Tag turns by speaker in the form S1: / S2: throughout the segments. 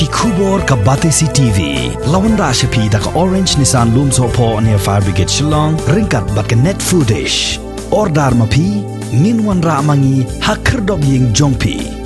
S1: Kubor ka Batesi TV. Lawan Rashapi da ka Orange Nissan Lumso po near Fire Brigade Shillong. Ringkat bat ka net foodish. Ordar mapi. Minwan ra mangi hakerdog ying jongpi.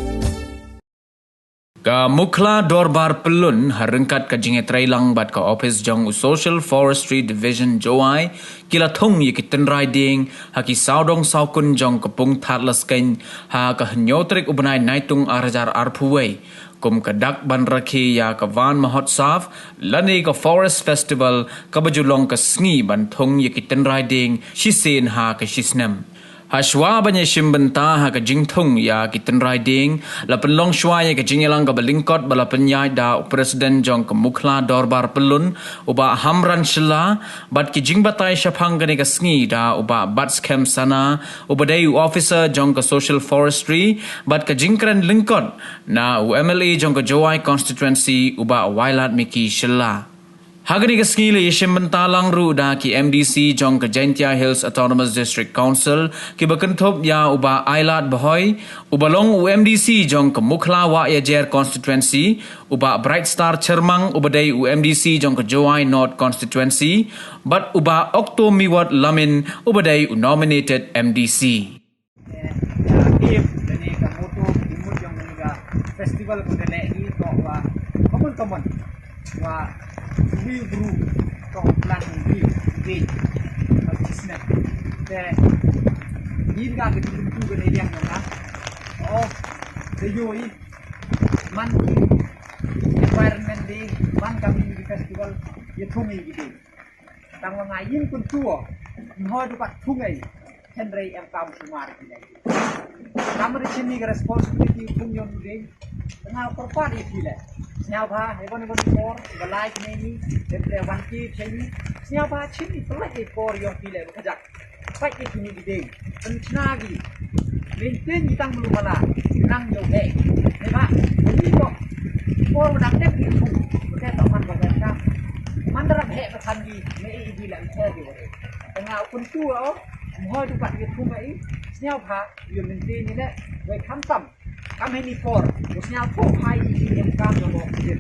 S2: Ka Mukla Dorbar Pelun harengkat ka jinget railang bat ka office jong Social Forestry Division Joai kila thong yikiten riding haki saudong saukun jong kapung thatlas kain ha ka hnyotrik ubanai naitung arajar arpuway kum kadak ban rakhi ya ka van mahotsav lani ka forest festival ka bajulong ka sngi ban thong yikiten riding shisen ha ka shisnem Hashwa banyak shimbenta ha ka jingthung ya kiten riding la penlong shwa ya ka jingelang ka balingkot bala penyai da presiden jong ka Mukla Dorbar Pelun uba hamran shila bat ki jingbatai shapang ka ni ka sngi da uba bats camp sana uba dayu officer jong ka social forestry bat ka jingkran lingkot na UMLA jong ka Joai constituency uba wailat miki shila Hagani ka skili yishim bentalang ru da ki MDC jong ka Jaintia Hills Autonomous District Council ki bakentop ya uba Ailat Bahoy ubalong UMDC jong ka Mukla wa ya jer constituency uba Bright Star Chermang uba day UMDC jong ka Joai North constituency but uba Okto Miwat Lamin uba day nominated MDC.
S3: Festival kudene ini to wa common wa we group to plan we business te yin ga ke tu ke ne yang na oh the yoi man environment day man community festival ye thungi gi tang wa ngai yin kun tuo ho du pak thungai henry em kam sumar gi dai kamri chini ga responsibility punyon ding tengah perpad iki le siapa hebon for the life maybe the one key chini siapa chini pelak for your pile kajak fight it ni ding penagi maintain kita belum malah nang yo he ba ini kok for dak dek itu kita tak man ba ka mandara he ka thangi me i la the ge tengah pun tu oh mo du pat ge thu mai siapa yo maintain ni le we kham tam kami ni for usnya po hai di yang kami mau oksigen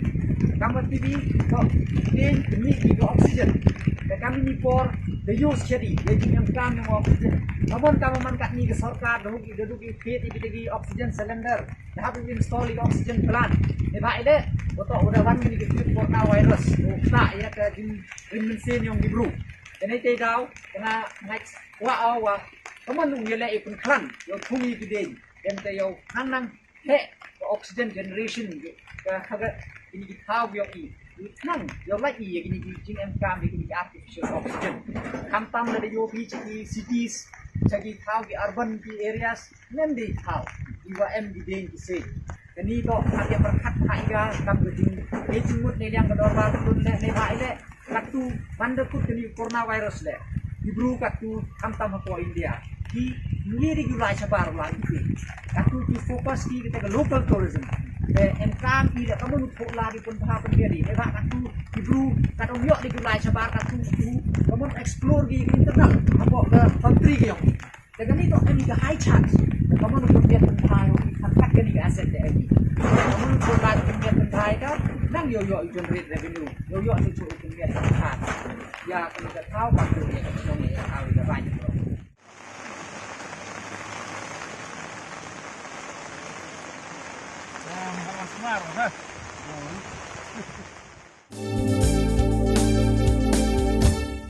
S3: kami TV kok ini di oksigen dan kami ni for the use jadi yang kami mau oksigen namun kami man ni ke sarkar duduk fit di oksigen cylinder dah habis install di oksigen plant baik deh betul udah wan ni ke coronavirus tak ya ke mesin yang diburu dan itu tahu kena next wa kamu nunggu le ikut klan yang kumi gede dan tayo nang he oxygen generation kaga ini kita yo i nang yo la i ini jing em kam ini artificial oxygen kam tam le yo bi ci cities ci thau di urban areas nem di thau iwa em di ding di se kani to ake perkat haiga kam jing e jumut ne yang kedor ba tun ne hai le katu banda ku kini coronavirus le dibru katu kam tam ko India ki ngiri gulai sabar lagi katu ki fokus ki kita ke local tourism en kam ida kamu nutuk lagi pun tahap jadi eba katu dibru katu yok di gulai sabar katu kamu explore di internal apa ke country ki dengan itu ini ke high chance kamu nutuk dia tentang angkat ke ni aset dia ini kamu nutuk lagi dia tentang kan nang yo generate revenue yo nutuk dia tentang ya kita tahu waktu dia ekonomi tahu dia banyak Semar,